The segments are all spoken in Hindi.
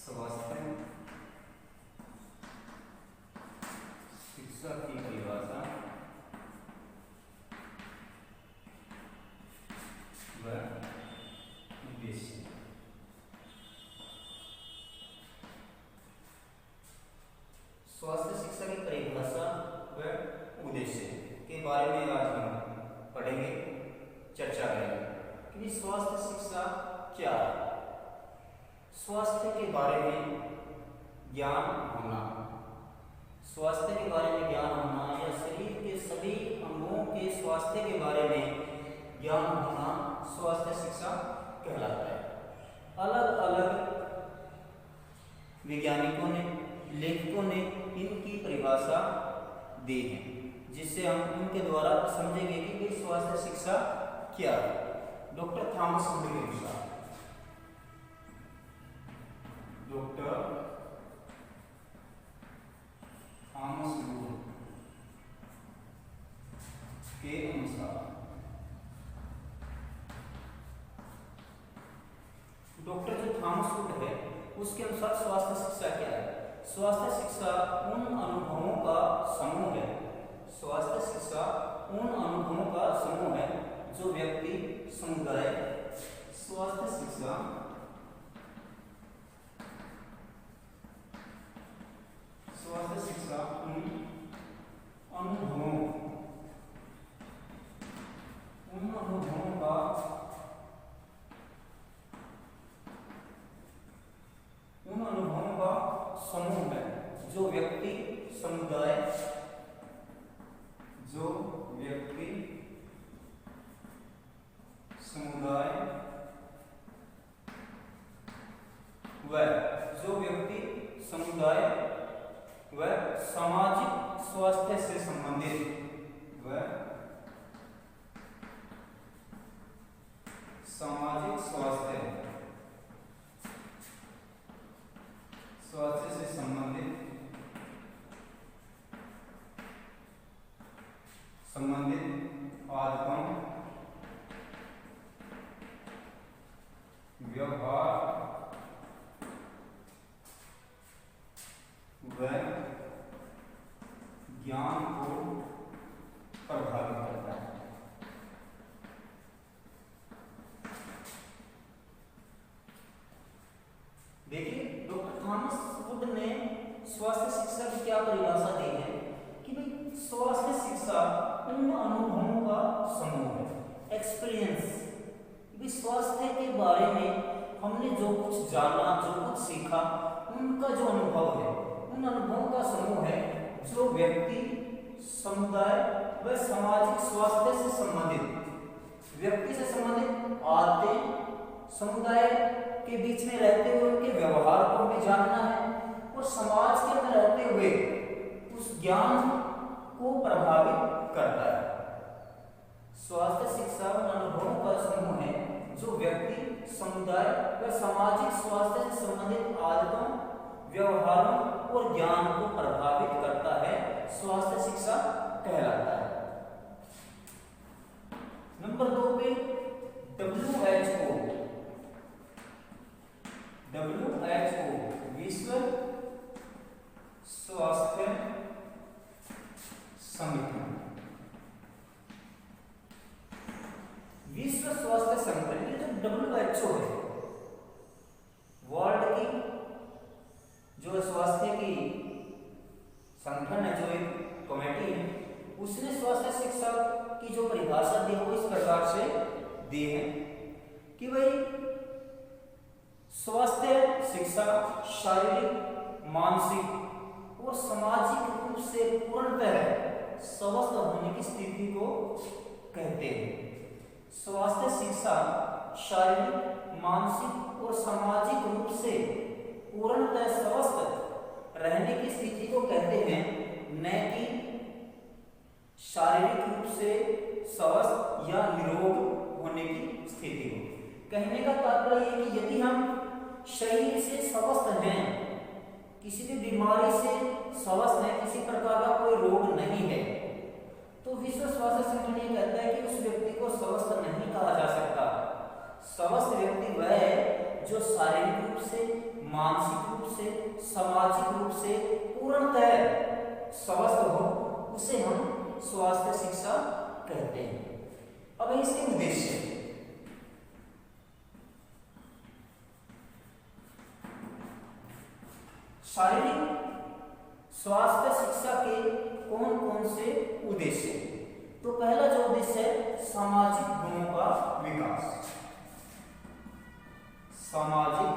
स्वास्थ्य शिक्षा की परिभाषा व उद्देश्य। स्वास्थ्य शिक्षा की परिभाषा व उद्देश्य के बारे में आज हम पढ़ेंगे, चर्चा करेंगे कि स्वास्थ्य शिक्षा क्या है। स्वास्थ्य के बारे में ज्ञान होना, स्वास्थ्य के बारे में ज्ञान होना या शरीर के सभी अंगों के स्वास्थ्य के बारे में ज्ञान होना स्वास्थ्य शिक्षा कहलाता है। अलग अलग वैज्ञानिकों ने, लेखकों ने इनकी परिभाषा दी है, जिससे हम उनके द्वारा समझेंगे कि भाई स्वास्थ्य शिक्षा क्या है। डॉक्टर थॉमस हुड के अनुसार, डॉक्टर थॉमस हुड के अनुसार, डॉक्टर जो थॉमस हुड है उसके अनुसार स्वास्थ्य शिक्षा क्या है। स्वास्थ्य शिक्षा उन अनुभवों का समूह है, स्वास्थ्य शिक्षा उन अनुभवों का समूह है जो व्यक्ति, समुदाय, स्वास्थ्य शिक्षा उन अनुभवों का समूह है जो व्यक्ति, समुदाय, व सामाजिक स्वास्थ्य से संबंधित से संबंधित आदतों, व्यवहार व ज्ञान को प्रभावित करता है। देखिए, डॉक्टर थॉमस हुड ने स्वास्थ्य शिक्षा की क्या परिभाषा दी है कि भाई स्वास्थ्य शिक्षा उन अनुभवों का समूह है, एक्सपीरियंस। स्वास्थ्य के बारे में हमने जो कुछ जाना, जो कुछ सीखा, उनका जो अनुभव है, उन अनुभवों का समूह है जो व्यक्ति, समुदाय व सामाजिक स्वास्थ्य से संबंधित, व्यक्ति से संबंधित आदतें, समुदाय के बीच में रहते हुए उनके व्यवहार को हमें जानना है और समाज के अंदर रहते हुए उस ज्ञान को प्रभावित करता है। स्वास्थ्य शिक्षा उन अनुभवों का समूह है जो व्यक्ति, समुदाय व सामाजिक स्वास्थ्य से संबंधित आदतों, व्यवहारों और ज्ञान को प्रभावित करता है, स्वास्थ्य शिक्षा कहलाता है। नंबर 2 पे WHO विश्व स्वास्थ्य संगठन। विश्व स्वास्थ्य संगठन, ये जो WHO है, वर्ल्ड की जो स्वास्थ्य की संगठन है, जो एक कमेटी है, उसने स्वास्थ्य शिक्षा की जो परिभाषा दी वो इस प्रकार से दी है कि भाई स्वास्थ्य शिक्षा शारीरिक, मानसिक और सामाजिक रूप से पूर्णतः स्वस्थ होने की स्थिति को कहते हैं। स्वास्थ्य शिक्षा शारीरिक, मानसिक और सामाजिक रूप से पूर्णतः स्वस्थ रहने की स्थिति को कहते हैं, न कि शारीरिक रूप से स्वस्थ या निरोग होने की स्थिति को। कहने का तात्पर्य है कि यदि हम शरीर से स्वस्थ हैं, किसी भी बीमारी से स्वस्थ हैं, किसी प्रकार का कोई रोग नहीं है, तो विश्व स्वास्थ्य संगठन ये कहता है कि उस व्यक्ति को स्वस्थ नहीं कहा जा सकता। स्वस्थ व्यक्ति वह है जो शारीरिक रूप से, मानसिक रूप से, सामाजिक रूप से पूर्णतः स्वस्थ हो, उसे हम स्वास्थ्य शिक्षा कहते हैं। अब इसके उद्देश्य, शारीरिक स्वास्थ्य शिक्षा के कौन कौन से उद्देश्य? तो पहला जो उद्देश्य है सामाजिक गुणों का विकास, सामाजिक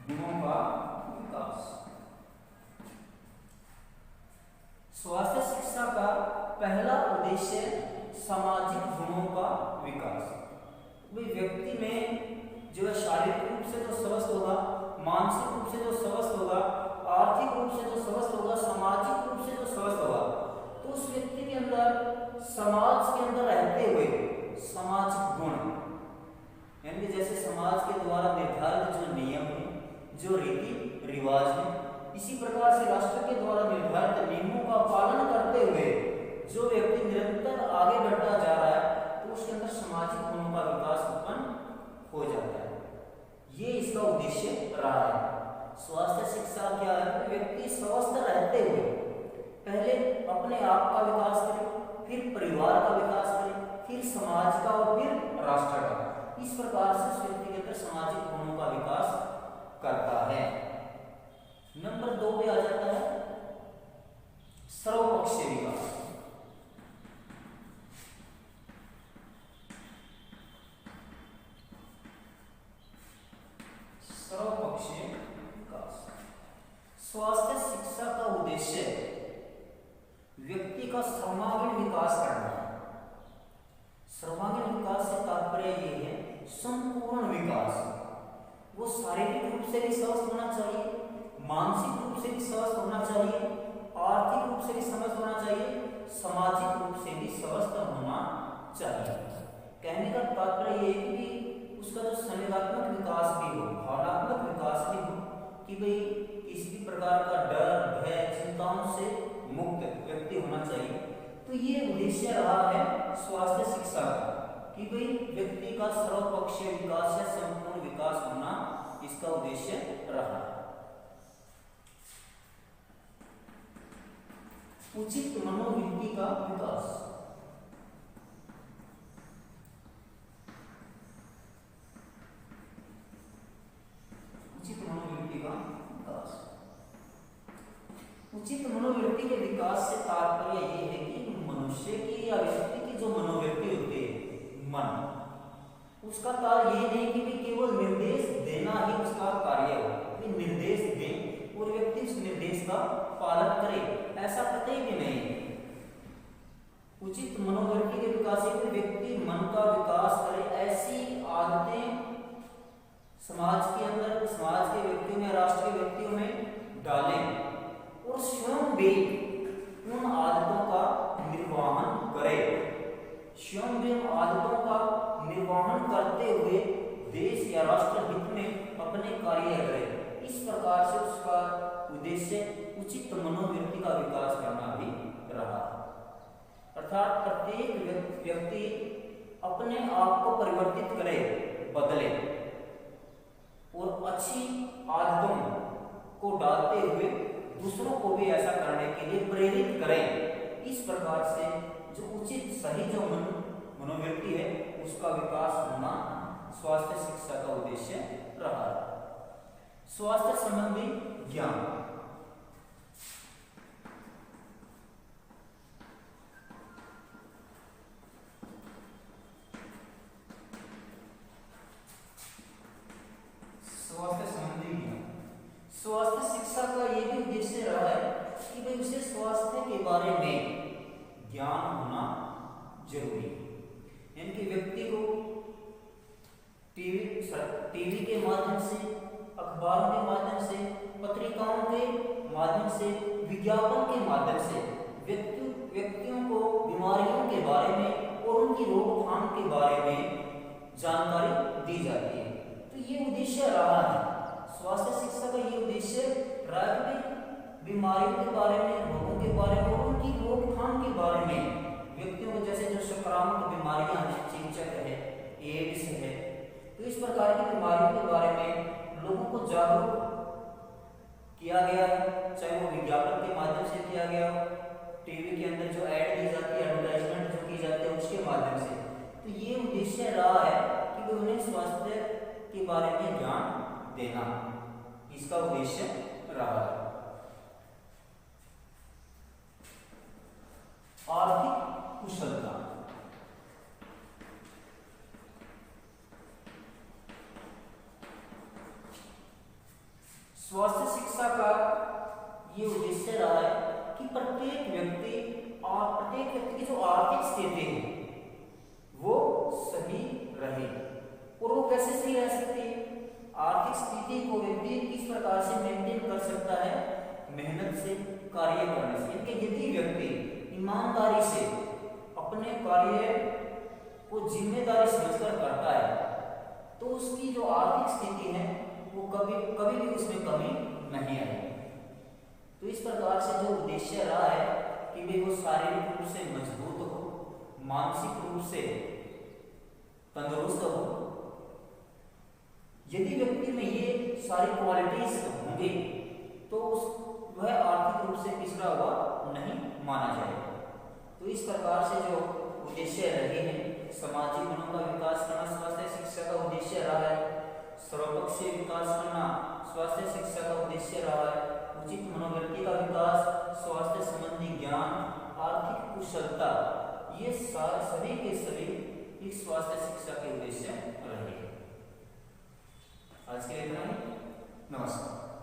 गुणों का विकास। स्वास्थ्य शिक्षा का पहला उद्देश्य सामाजिक गुणों का विकास। व्यक्ति में जो शारीरिक रूप से जो स्वस्थ होगा, मानसिक रूप से जो स्वस्थ होगा, आर्थिक रूप से जो स्वस्थ होगा, सामाजिक रूप से जो स्वस्थ होगा, तो उस व्यक्ति के अंदर समाज के अंदर रहते हुए सामाजिक गुण, यानी जैसे समाज के द्वारा निर्धारित जो नियम है, जो रीति रिवाज है, इसी प्रकार से राष्ट्र के द्वारा निर्धारित नियमों का पालन करते हुए जो व्यक्ति निरंतर आगे बढ़ता जा रहा है, तो उसके अंदर सामाजिक गुणों का विकास उत्पन्न हो जाता है। ये इसका उद्देश्य रहा है। स्वास्थ्य शिक्षा क्या है? व्यक्ति स्वस्थ रहते हुए पहले अपने आप का विकास करे, फिर परिवार का विकास करे, फिर समाज का और फिर राष्ट्र का। इस प्रकार से उस व्यक्ति के अंदर सामाजिक गुणों का विकास करता है। नंबर 2 पे आ जाता है सर्वपक्षीय विकास। सर्वपक्षीय विकास। स्वास्थ्य शिक्षा का उद्देश्य व्यक्ति का सर्वांगीण विकास करना है। सर्वांगीण विकास से तात्पर्य ये है संपूर्ण विकास। वो शारीरिक रूप से भी स्वस्थ होना चाहिए, मानसिक रूप से भी स्वस्थ होना चाहिए, आर्थिक रूप से भी स्वस्थ होना चाहिए, सामाजिक रूप से भी स्वस्थ होना चाहिए। कहने का तात्पर्य ये है कि उसका जो संवेदनात्मक विकास भी हो, भावनात्मक विकास भी हो, कि भाई किसी भी प्रकार का डर, भय, चिंताओं से मुक्त व्यक्ति होना चाहिए। तो ये उद्देश्य रहा है स्वास्थ्य शिक्षा का, कि भाई व्यक्ति का सर्वपक्षीय विकास या संपूर्ण विकास होना इसका उद्देश्य रहा। उचित मनोवृत्ति का विकास। उचित मनोवृत्ति का विकास। उचित मनोवृत्ति के विकास से तात्पर्य ये है कि मनुष्य की या व्यक्ति की जो मनोवृत्ति होती है, मन, उसका कार्य ये नहीं कि केवल निर्देश देना ही उसका कार्य हो, निर्देश दें और व्यक्ति उस निर्देश का पालन करे, ऐसा कतई भी नहीं है। उचित मनोवृत्ति के विकास से व्यक्ति मन का विकास करे, ऐसी आदतें समाज के अंदर, समाज के व्यक्तियों में, राष्ट्र के व्यक्तियों में डालें और स्वयं भी उन आदतों का निर्वहन करे। स्वयं भी उन आदतों का निर्वहन करते हुए देश या राष्ट्र हित में अपने कार्य करे। इस प्रकार से उसका उद्देश्य उचित मनोवृत्ति का विकास करना भी रहा। अर्थात प्रत्येक व्यक्ति अपने आप को परिवर्तित करे, बदले और अच्छी आदतों को डालते हुए दूसरों को भी ऐसा करने के लिए प्रेरित करें। इस प्रकार से जो उचित सही जो मनोवृत्ति है उसका विकास होना स्वास्थ्य शिक्षा का उद्देश्य रहा। स्वास्थ्य संबंधी ज्ञान। स्वास्थ्य संबंधी ज्ञान। स्वास्थ्य शिक्षा का ये भी उद्देश्य रहा है कि भाई उसे स्वास्थ्य के बारे में ज्ञान होना जरूरी है। यानी कि व्यक्ति को टीवी के माध्यम से, अखबारों के माध्यम से, पत्रिकाओं के माध्यम से, विज्ञापन के माध्यम से व्यक्तियों को बीमारियों के बारे में और उनकी रोकथाम के बारे में जानकारी दी जाती है। तो ये उद्देश्य रहा है स्वास्थ्य शिक्षा का। ये उद्देश्य रहा है कि बीमारियों के बारे में, रोगों के बारे में और उनकी रोकथाम के बारे में व्यक्तियों को, जैसे जो संक्रामक बीमारियां हैं, चेचक है, एड्स है, तो इस प्रकार की बीमारियों के बारे में लोगों को जागरूक किया गया है, चाहे वो विज्ञापन के माध्यम से किया गया हो, टीवी के अंदर जो ऐड दी जाती है, एडवर्टाइजमेंट जो की जाती है उसके माध्यम से। तो ये उद्देश्य रहा है कि उन्हें स्वास्थ्य के बारे में ज्ञान देना, इसका उद्देश्य रहा है। आर्थिक कुशलता, स्वास्थ्य शिक्षा का ये उद्देश्य रहा है कि प्रत्येक व्यक्ति की जो आर्थिक स्थिति है वो सही रहे। और वो कैसे सही रह सकती है? आर्थिक स्थिति को व्यक्ति किस प्रकार से मेंटेन कर सकता है? मेहनत से, कार्य करने से। यानी यदि व्यक्ति ईमानदारी से अपने कार्य को जिम्मेदारी समझकर करता है तो उसकी जो आर्थिक स्थिति है वो कभी भी उसमें कमी नहीं आएगी। तो इस प्रकार से जो उद्देश्य रहा है कि वे वो शारीरिक रूप से मजबूत हो, मानसिक रूप से तंदुरुस्त हो। यदि व्यक्ति में ये सारी क्वालिटीज होंगी तो वह आर्थिक रूप से पिछड़ा हुआ नहीं माना जाएगा। तो इस प्रकार से जो उद्देश्य रहे हैं, सामाजिक गुणों का विकास करना स्वास्थ्य शिक्षा का उद्देश्य रहा है, सर्वपक्षीय विकास करना स्वास्थ्य शिक्षा का उद्देश्य रहा है, उचित मनोवृत्ति का विकास, स्वास्थ्य संबंधी ज्ञान, आर्थिक कुशलता, ये सभी के सभी इस स्वास्थ्य शिक्षा के उद्देश्य रहे। आज के लिए इतना ही। नमस्कार।